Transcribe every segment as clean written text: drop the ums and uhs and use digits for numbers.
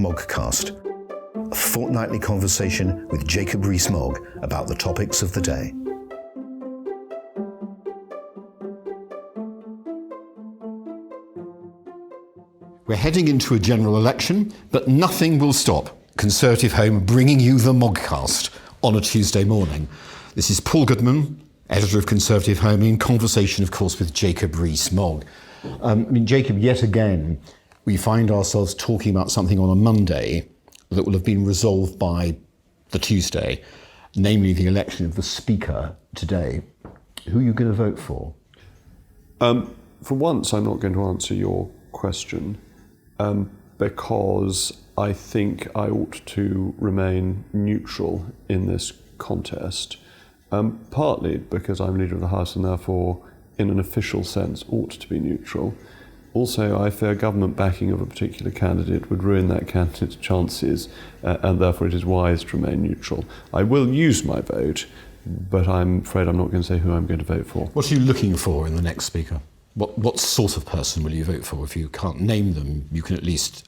Moggcast, a fortnightly conversation with Jacob Rees-Mogg about the topics of the day. We're heading into a general election, but nothing will stop Conservative Home bringing you the Moggcast on a Tuesday morning. This is Paul Goodman, editor of Conservative Home, in conversation, of course, with Jacob Rees-Mogg. Jacob, yet again, we find ourselves talking about something on a Monday that will have been resolved by the Tuesday, namely the election of the Speaker today. Who are you going to vote for? For once, I'm not going to answer your question because I think I ought to remain neutral in this contest, partly because I'm leader of the House and therefore, in an official sense, ought to be neutral. Also, I fear government backing of a particular candidate would ruin that candidate's chances, and therefore it is wise to remain neutral. I will use my vote, but I'm afraid I'm not going to say who I'm going to vote for. What are you looking for in the next Speaker? What sort of person will you vote for? If you can't name them, you can at least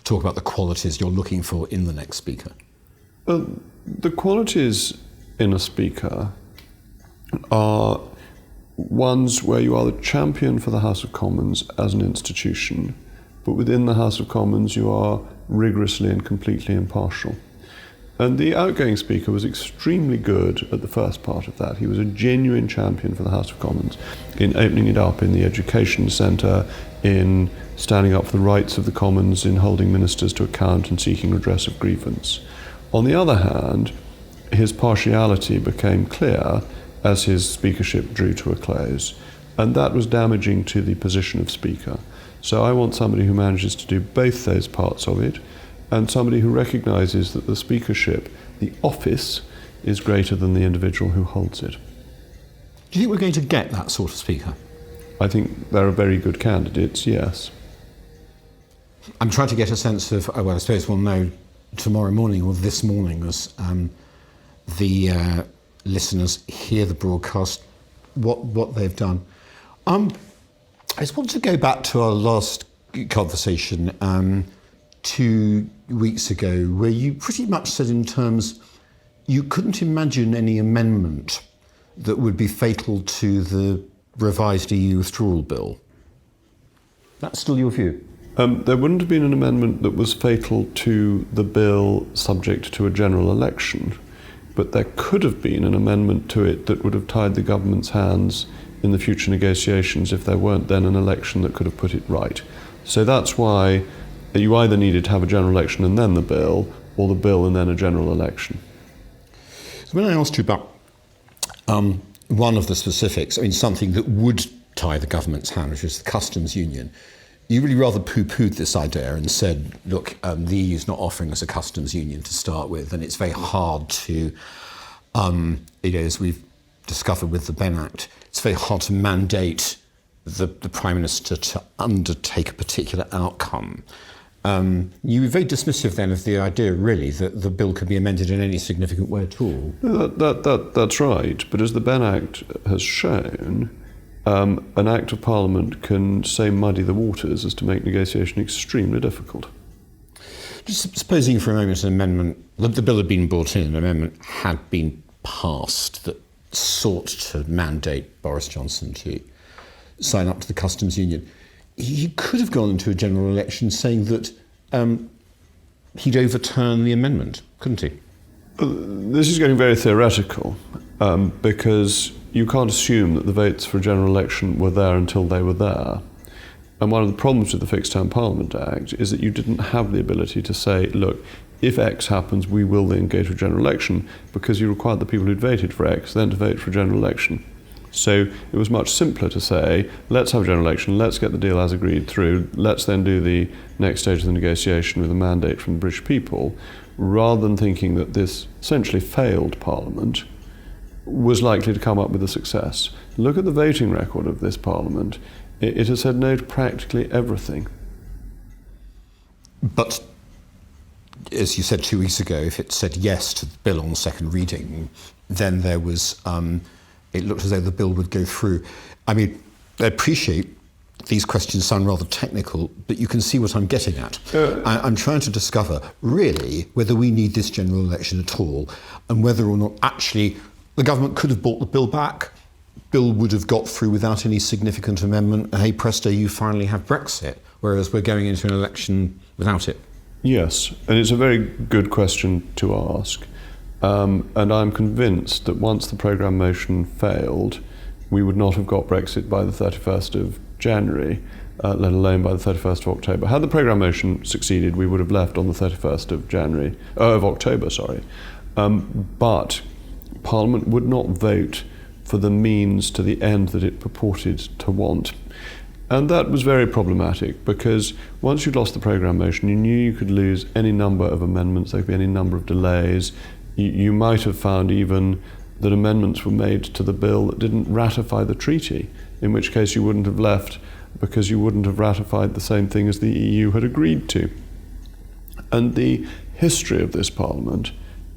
talk about the qualities you're looking for in the next Speaker. The qualities in a Speaker are ones where you are the champion for the House of Commons as an institution, but within the House of Commons you are rigorously and completely impartial. And the outgoing Speaker was extremely good at the first part of that. He was a genuine champion for the House of Commons in opening it up in the education centre, in standing up for the rights of the Commons, in holding ministers to account and seeking redress of grievance. On the other hand, his partiality became clear as his speakership drew to a close, and that was damaging to the position of Speaker. So I want somebody who manages to do both those parts of it, and somebody who recognises that the speakership, the office, is greater than the individual who holds it. Do you think we're going to get that sort of Speaker? I think there are very good candidates, yes. I'm trying to get a sense of, I suppose we'll know tomorrow morning or this morning as the listeners hear the broadcast, what they've done. I just want to go back to our last conversation 2 weeks ago, where you pretty much said in terms you couldn't imagine any amendment that would be fatal to the revised EU withdrawal bill. That's still your view? There wouldn't have been an amendment that was fatal to the bill subject to a general election, but there could have been an amendment to it that would have tied the government's hands in the future negotiations if there weren't then an election that could have put it right. So that's why you either needed to have a general election and then the bill, or the bill and then a general election. So when I asked you about one of the specifics, something that would tie the government's hand, which is the customs union, you really rather poo-pooed this idea and said, look, the EU's not offering us a customs union to start with, and it's very hard to, as we've discovered with the Benn Act, it's very hard to mandate the Prime Minister to undertake a particular outcome. You were very dismissive then of the idea, really, that the bill could be amended in any significant way at all. That's right, but as the Benn Act has shown, an Act of Parliament can so muddy the waters as to make negotiation extremely difficult. Just supposing for a moment an amendment, the bill had been brought in, an amendment had been passed that sought to mandate Boris Johnson to sign up to the customs union. He could have gone into a general election saying that he'd overturn the amendment, couldn't he? This is getting very theoretical because you can't assume that the votes for a general election were there until they were there. And one of the problems with the Fixed Term Parliament Act is that you didn't have the ability to say, look, if X happens, we will then go to a general election, because you required the people who'd voted for X then to vote for a general election. So it was much simpler to say, let's have a general election, let's get the deal as agreed through, let's then do the next stage of the negotiation with a mandate from the British people, rather than thinking that this essentially failed Parliament was likely to come up with a success. Look at the voting record of this Parliament. It has said no to practically everything. But, as you said 2 weeks ago, if it said yes to the bill on second reading, then there was, it looked as though the bill would go through. I appreciate these questions sound rather technical, but you can see what I'm getting at. I'm trying to discover, really, whether we need this general election at all, and whether or not actually the government could have brought the bill back. Bill would have got through without any significant amendment. Hey, presto, you finally have Brexit, whereas we're going into an election without it. Yes, and it's a very good question to ask. And I'm convinced that once the programme motion failed, we would not have got Brexit by the 31st of January, let alone by the 31st of October. Had the programme motion succeeded, we would have left on the 31st of October. But Parliament would not vote for the means to the end that it purported to want. And that was very problematic, because once you'd lost the programme motion, you knew you could lose any number of amendments, there could be any number of delays. You might have found even that amendments were made to the bill that didn't ratify the treaty, in which case you wouldn't have left because you wouldn't have ratified the same thing as the EU had agreed to. And the history of this Parliament,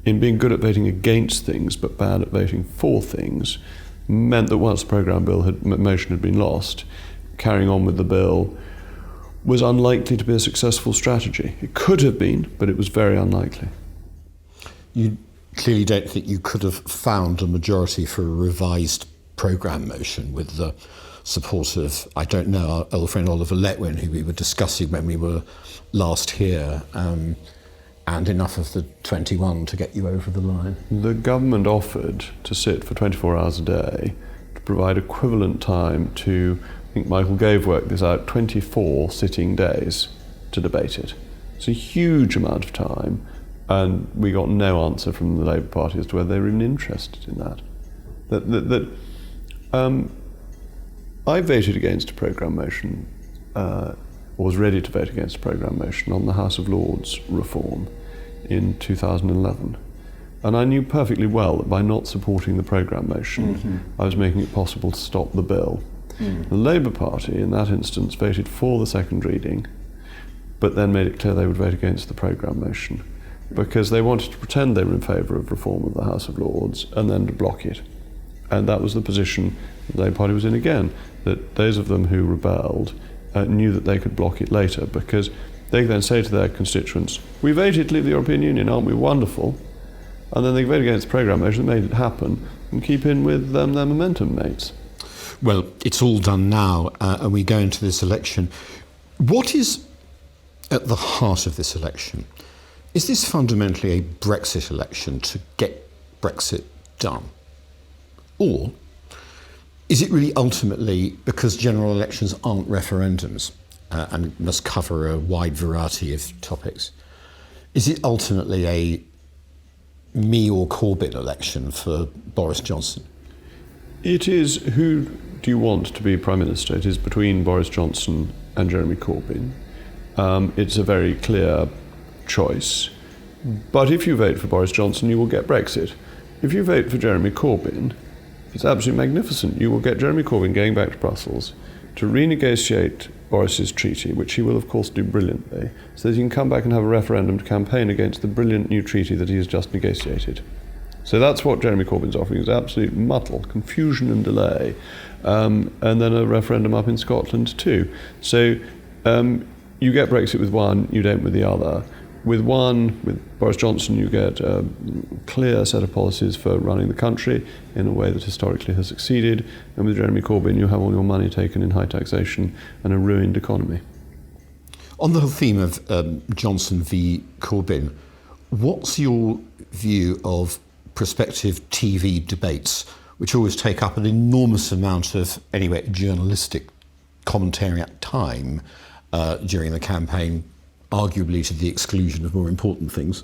in being good at voting against things but bad at voting for things, meant that once the programme motion had been lost, carrying on with the bill was unlikely to be a successful strategy. It could have been, but it was very unlikely. You clearly don't think you could have found a majority for a revised programme motion with the support of, I don't know, our old friend Oliver Letwin, who we were discussing when we were last here, and enough of the 21 to get you over the line? The government offered to sit for 24 hours a day to provide equivalent time to, I think Michael Gove worked this out, 24 sitting days to debate it. It's a huge amount of time, and we got no answer from the Labour Party as to whether they were even interested in that. I voted against a programme motion, or was ready to vote against a programme motion on the House of Lords reform in 2011. And I knew perfectly well that by not supporting the programme motion, I was making it possible to stop the bill. The Labour Party, in that instance, voted for the second reading, but then made it clear they would vote against the programme motion, because they wanted to pretend they were in favour of reform of the House of Lords and then to block it. And that was the position the Labour Party was in again, that those of them who rebelled knew that they could block it later, because they could then say to their constituents, we voted to leave the European Union, aren't we wonderful? And then they vote against the programme motion that made it happen and keep in with their momentum mates. Well, it's all done now, and we go into this election. What is at the heart of this election? Is this fundamentally a Brexit election to get Brexit done? Or is it really ultimately because general elections aren't referendums and must cover a wide variety of topics? Is it ultimately a me or Corbyn election for Boris Johnson? It is who do you want to be Prime Minister? It is between Boris Johnson and Jeremy Corbyn. It's a very clear choice. But if you vote for Boris Johnson, you will get Brexit. If you vote for Jeremy Corbyn, it's absolutely magnificent. You will get Jeremy Corbyn going back to Brussels to renegotiate Boris's treaty, which he will of course do brilliantly, so that he can come back and have a referendum to campaign against the brilliant new treaty that he has just negotiated. So that's what Jeremy Corbyn's offering, is absolute muddle, confusion and delay, and then a referendum up in Scotland too. So you get Brexit with one, you don't with the other. With Boris Johnson, you get a clear set of policies for running the country in a way that historically has succeeded. And with Jeremy Corbyn, you have all your money taken in high taxation and a ruined economy. On the whole theme of Johnson v Corbyn, what's your view of prospective TV debates, which always take up an enormous amount of, anyway, journalistic commentary at time during the campaign, arguably to the exclusion of more important things?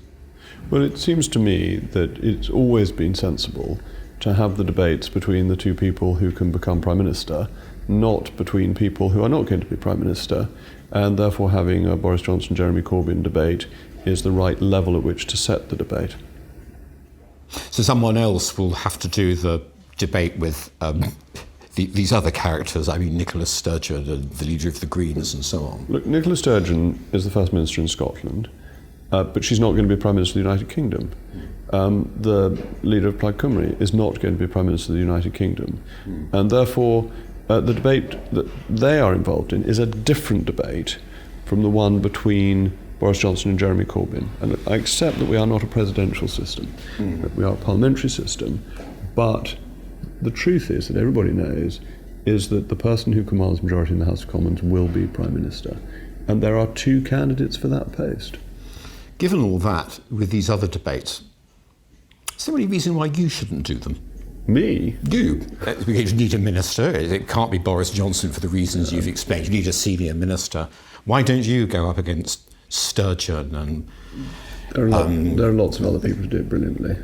Well, it seems to me that it's always been sensible to have the debates between the two people who can become Prime Minister, not between people who are not going to be Prime Minister, and therefore having a Boris Johnson-Jeremy Corbyn debate is the right level at which to set the debate. So someone else will have to do the debate with these other characters, I mean Nicola Sturgeon, the leader of the Greens and so on. Look, Nicola Sturgeon is the First Minister in Scotland, but she's not going to be Prime Minister of the United Kingdom. The leader of Plaid Cymru is not going to be Prime Minister of the United Kingdom. And therefore, the debate that they are involved in is a different debate from the one between Boris Johnson and Jeremy Corbyn. And I accept that we are not a presidential system, that we are a parliamentary system, but the truth is that everybody knows is that the person who commands majority in the House of Commons will be Prime Minister. And there are two candidates for that post. Given all that, with these other debates, is there any reason why you shouldn't do them? Me? You. You need a minister. It can't be Boris Johnson for the reasons you've explained. You need a senior minister. Why don't you go up against Sturgeon and... There are lots of other people who do it brilliantly.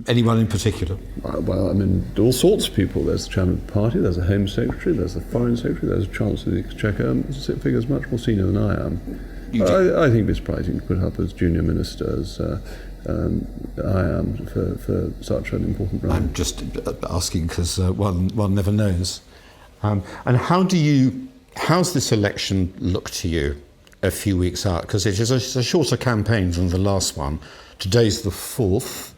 Anyone in particular? Well, I mean, all sorts of people. There's the chairman of the party, there's the Home Secretary, there's the Foreign Secretary, there's the Chancellor of the Exchequer. Figures much more senior than I am. I think it'd be surprising to put up as junior minister as I am for such an important role. I'm just asking because one never knows. And how's this election look to you a few weeks out? Because it is a shorter campaign than the last one. Today's the 4th.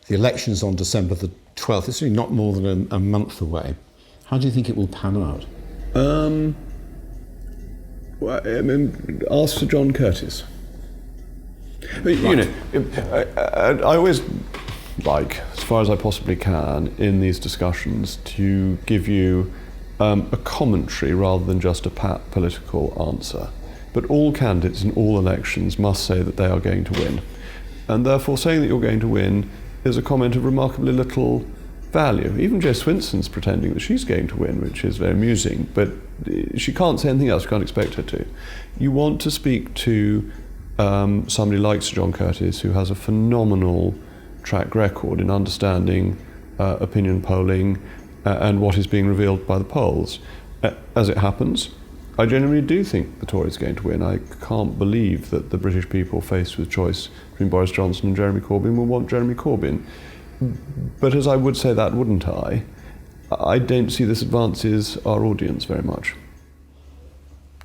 The election's on December the 12th. It's really not more than a month away. How do you think it will pan out? Well, I mean, ask Sir John Curtice. Right. You know, I always like, as far as I possibly can, in these discussions, to give you a commentary rather than just a pat political answer. But all candidates in all elections must say that they are going to win. And therefore saying that you're going to win is a comment of remarkably little value. Even Jo Swinson's pretending that she's going to win, which is very amusing, but she can't say anything else, you can't expect her to. You want to speak to somebody like Sir John Curtice, who has a phenomenal track record in understanding opinion polling and what is being revealed by the polls. As it happens, I genuinely do think the Tories are going to win. I can't believe that the British people, faced with choice between Boris Johnson and Jeremy Corbyn, will want Jeremy Corbyn. But as I would say that, wouldn't I don't see this advances our audience very much.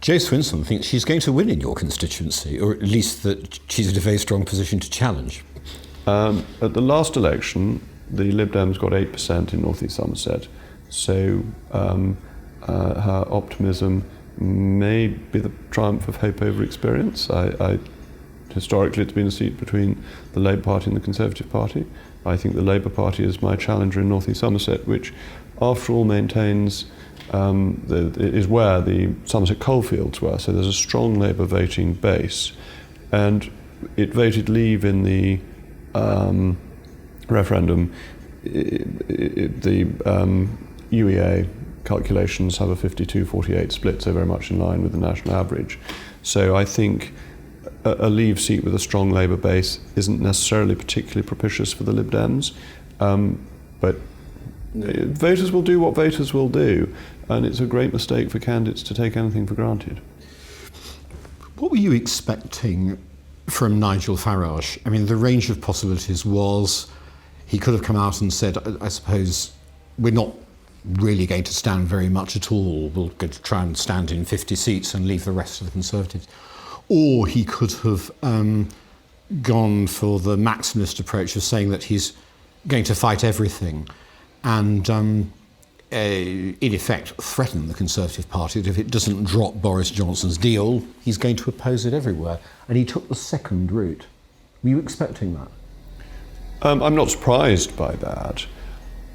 Jo Swinson thinks she's going to win in your constituency, or at least that she's in a very strong position to challenge. At the last election, the Lib Dems got 8% in North East Somerset, so her optimism may be the triumph of hope over experience. Historically, it's been a seat between the Labour Party and the Conservative Party. I think the Labour Party is my challenger in North East Somerset, which, after all, maintains is where the Somerset coalfields were. So there's a strong Labour voting base, and it voted Leave in the referendum. The UEA calculations have a 52-48 split, so very much in line with the national average. So I think a Leave seat with a strong Labour base isn't necessarily particularly propitious for the Lib Dems, but voters will do what voters will do, and it's a great mistake for candidates to take anything for granted. What were you expecting from Nigel Farage? I mean, the range of possibilities was he could have come out and said, I suppose, we're not really going to stand very much at all. We're going to try and stand in 50 seats and leave the rest to the Conservatives. Or he could have gone for the maximalist approach of saying that he's going to fight everything and, in effect, threaten the Conservative Party that if it doesn't drop Boris Johnson's deal, he's going to oppose it everywhere. And he took the second route. Were you expecting that? I'm not surprised by that.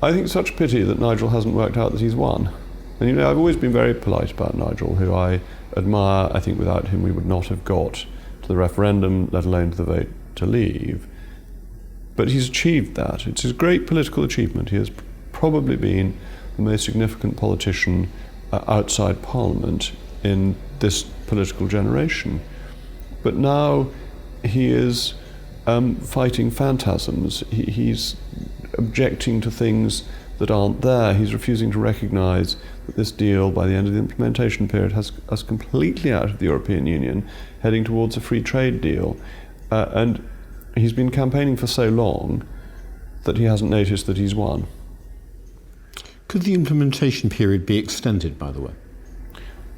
I think it's such a pity that Nigel hasn't worked out that he's won. And you know, I've always been very polite about Nigel, who I admire. I think without him we would not have got to the referendum, let alone to the vote to leave. But he's achieved that. It's a great political achievement. He has probably been the most significant politician outside Parliament in this political generation. But now he is fighting phantasms. He's objecting to things that aren't there. He's refusing to recognise that this deal, by the end of the implementation period, has us completely out of the European Union, heading towards a free trade deal. And he's been campaigning for so long that he hasn't noticed that he's won. Could the implementation period be extended, by the way?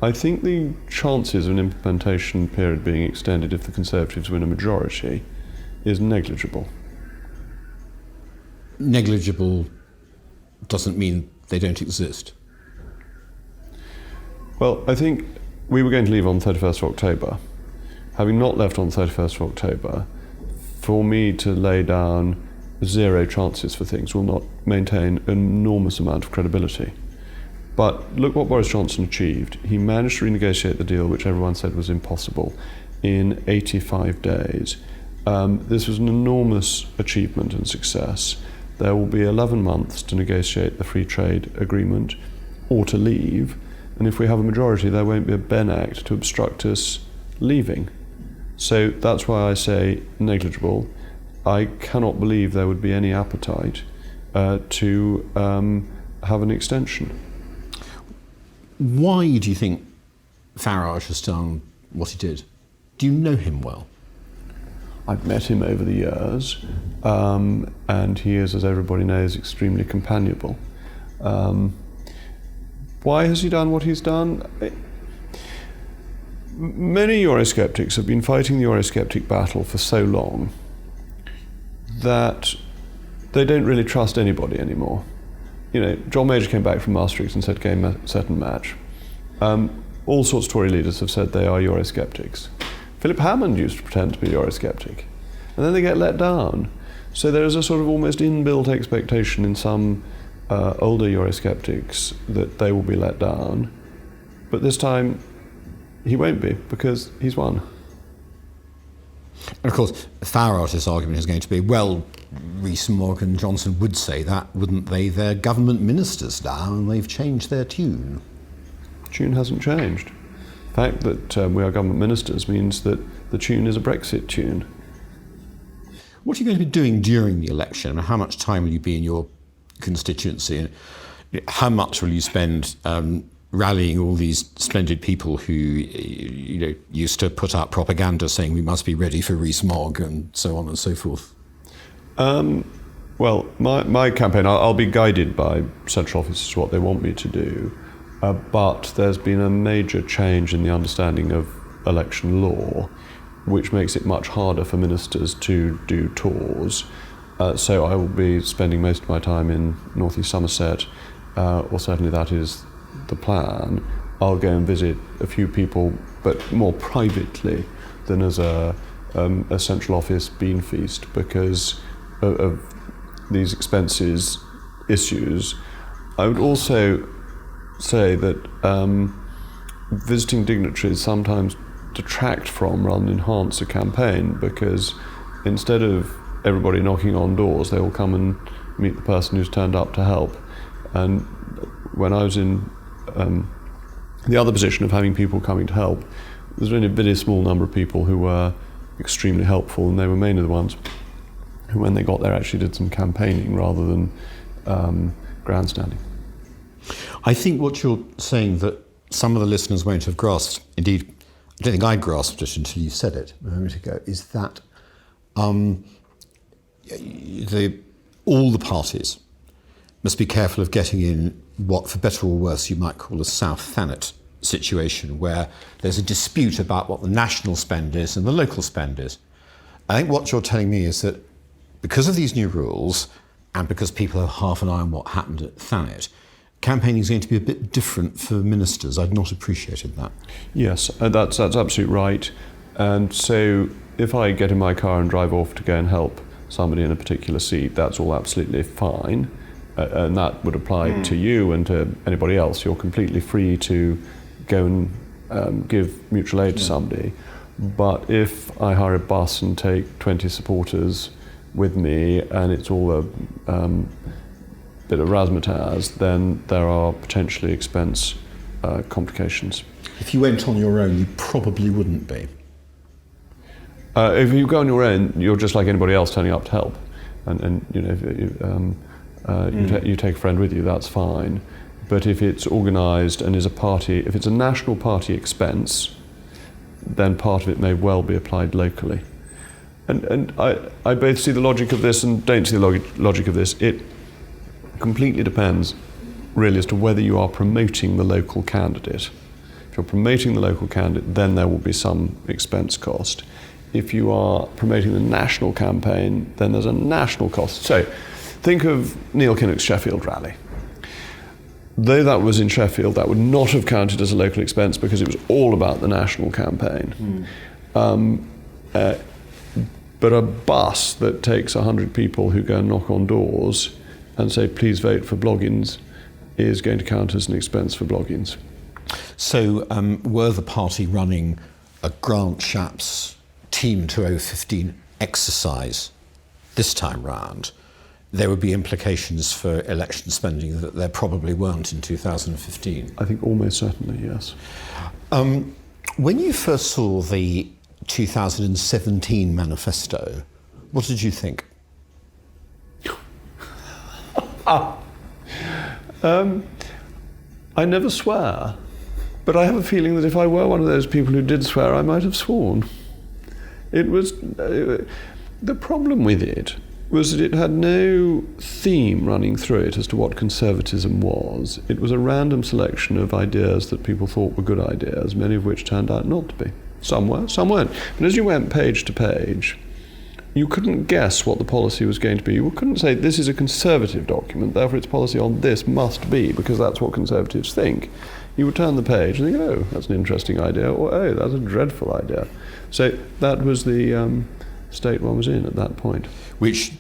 I think the chances of an implementation period being extended if the Conservatives win a majority is negligible. Negligible doesn't mean they don't exist. Well, I think we were going to leave on 31st of October. Having not left on 31st of October, for me to lay down zero chances for things will not maintain an enormous amount of credibility. But look what Boris Johnson achieved. He managed to renegotiate the deal, which everyone said was impossible, in 85 days. This was an enormous achievement and success. There will be 11 months to negotiate the free trade agreement or to leave, and if we have a majority, there won't be a Benn Act to obstruct us leaving. So that's why I say negligible. I cannot believe there would be any appetite to have an extension. Why do you think Farage has done what he did? Do you know him well? I've met him over the years, and he is, as everybody knows, extremely companionable. Why has he done what he's done? Many Eurosceptics have been fighting the Eurosceptic battle for so long that they don't really trust anybody anymore. You know, John Major came back from Maastricht and said game, set and match. All sorts of Tory leaders have said they are Eurosceptics. Philip Hammond used to pretend to be Eurosceptic, and then they get let down. So there is a sort of almost inbuilt expectation in some older Eurosceptics that they will be let down. But this time, he won't be, because he's won. And of course, Farage's argument is going to be, well, Rees-Mogg and Johnson would say that, wouldn't they? They're government ministers now, and they've changed their tune. Tune hasn't changed. The fact that we are government ministers means that the tune is a Brexit tune. What are you going to be doing during the election? I mean, how much time will you be in your constituency? How much will you spend rallying all these splendid people who used to put out propaganda saying we must be ready for Rees-Mogg and so on and so forth? Well, my campaign, I'll be guided by central office as to what they want me to do, but there's been a major change in the understanding of election law, which makes it much harder for ministers to do tours. So I will be spending most of my time in North East Somerset, or certainly that is the plan. I'll go and visit a few people, but more privately than as a central office bean feast, because of these expenses issues. I would also say that visiting dignitaries sometimes detract from rather than enhance a campaign, because instead of everybody knocking on doors, they will come and meet the person who's turned up to help. And when I was in the other position of having people coming to help, there's only a very small number of people who were extremely helpful, and they were mainly the ones who, when they got there, actually did some campaigning rather than grandstanding. I think what you're saying that some of the listeners won't have grasped, indeed, I don't think I grasped it until you said it a moment ago, is that all the parties must be careful of getting in what, for better or worse, you might call a South Thanet situation, where there's a dispute about what the national spend is and the local spend is. I think what you're telling me is that because of these new rules, and because people have half an eye on what happened at Thanet, campaigning is going to be a bit different for ministers. I'd not appreciated that. Yes, that's absolutely right. And so if I get in my car and drive off to go and help somebody in a particular seat, that's all absolutely fine. And that would apply to you and to anybody else. You're completely free to go and give mutual aid to somebody. But if I hire a bus and take 20 supporters with me and it's all a bit of razzmatazz, then there are potentially expense complications. If you went on your own, you probably wouldn't be. If you go on your own, you're just like anybody else turning up to help. And you know, you take a friend with you, that's fine. But if it's organised and is a party, if it's a national party expense, then part of it may well be applied locally. And I both see the logic of this and don't see the logic of this. It completely depends really as to whether you are promoting the local candidate. If you're promoting the local candidate, then there will be some expense cost. If you are promoting the national campaign, then there's a national cost. So think of Neil Kinnock's Sheffield rally. though that was in Sheffield, that would not have counted as a local expense because it was all about the national campaign. But a bus that takes 100 people who go and knock on doors and say, please vote for Bloggins, is going to count as an expense for Bloggins. So were the party running a Grant Shapps Team 2015 exercise this time round, there would be implications for election spending that there probably weren't in 2015? I think almost certainly, yes. When you first saw the 2017 manifesto, what did you think? I never swear, but I have a feeling that if I were one of those people who did swear, I might have sworn. It was the problem with it was that it had no theme running through it as to what conservatism was. It was a random selection of ideas that people thought were good ideas, many of which turned out not to be. Some were, some weren't. But as you went page to page, you couldn't guess what the policy was going to be. You couldn't say, this is a conservative document, therefore its policy on this must be, because that's what conservatives think. You would turn the page and think, oh, that's an interesting idea, or oh, that's a dreadful idea. So that was the state one was in at that point. Which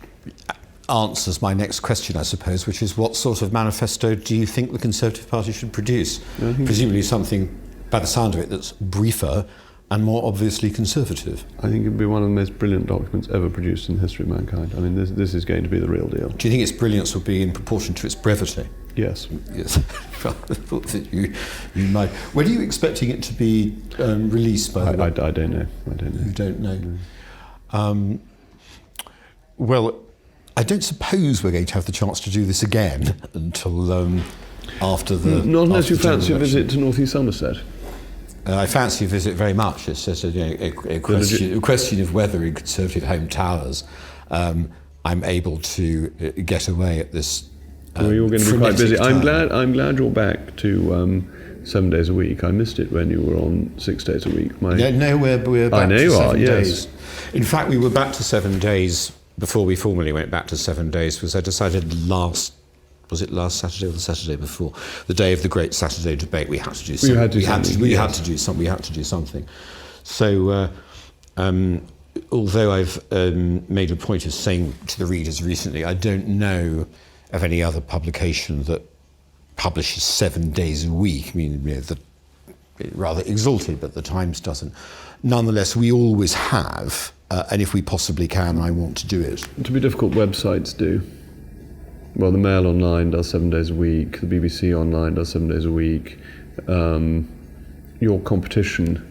answers my next question, I suppose, which is what sort of manifesto do you think the Conservative Party should produce? Presumably something, by the sound of it, that's briefer and more obviously conservative. I think it would be one of the most brilliant documents ever produced in the history of mankind. I mean, this is going to be the real deal. Do you think its brilliance will be in proportion to its brevity? Yes. Yes. I thought that you might. When are you expecting it to be released, by the way? I don't know. You don't know? No. Well, I don't suppose we're going to have the chance to do this again until after the... Not unless you fancy a election. visit to North East Somerset. I fancy a visit very much. It's just a question of whether in Conservative home towers I'm able to get away at this. Well, you're going to be quite busy. time. I'm glad you're back to 7 days a week. I missed it when you were on 6 days a week. No, we're back I know to you are, 7 yes. days. In fact, we were back to 7 days before we formally went back to 7 days, because I decided last Saturday or the Saturday before, the day of the great Saturday debate, we had to do something. We had to do something. So, although I've made a point of saying to the readers recently, I don't know of any other publication that publishes 7 days a week. I mean, rather exalted, but the Times doesn't. Nonetheless, we always have, and if we possibly can, I want to do it. To be difficult, websites do. Well, the Mail Online does 7 days a week. The BBC Online does 7 days a week. Your competition,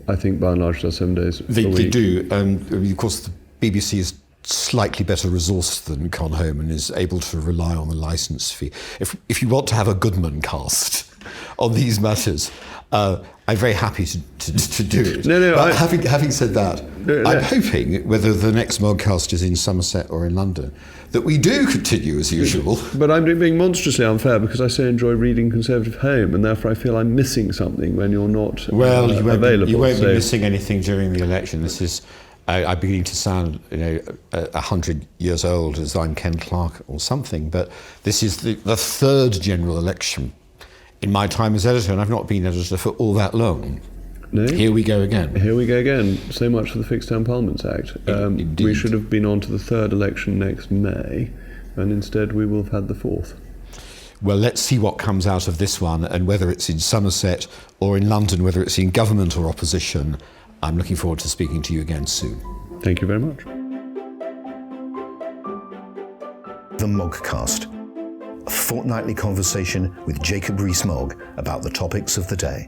I think, by and large, does 7 days a week. They do. Of course, the BBC is slightly better resourced than Con Home and is able to rely on the licence fee. If you want to have a Goodman cast on these matters, I'm very happy to do it. But having said that, I'm hoping, whether the next Moggcast is in Somerset or in London, that we do continue as usual. But I'm being monstrously unfair because I so enjoy reading Conservative Home, and therefore I feel I'm missing something when you're not available. You won't be missing anything during the election. This is, I'm beginning to sound, 100 years old as I'm Ken Clarke or something, but this is the third general election in my time as editor, and I've not been editor for all that long. No? Here we go again. Here we go again. So much for the Fixed Term Parliaments Act. We should have been on to the third election next May, and instead we will have had the fourth. Well, let's see what comes out of this one, and whether it's in Somerset or in London, whether it's in government or opposition. I'm looking forward to speaking to you again soon. Thank you very much. The Moggcast, a fortnightly conversation with Jacob Rees-Mogg about the topics of the day.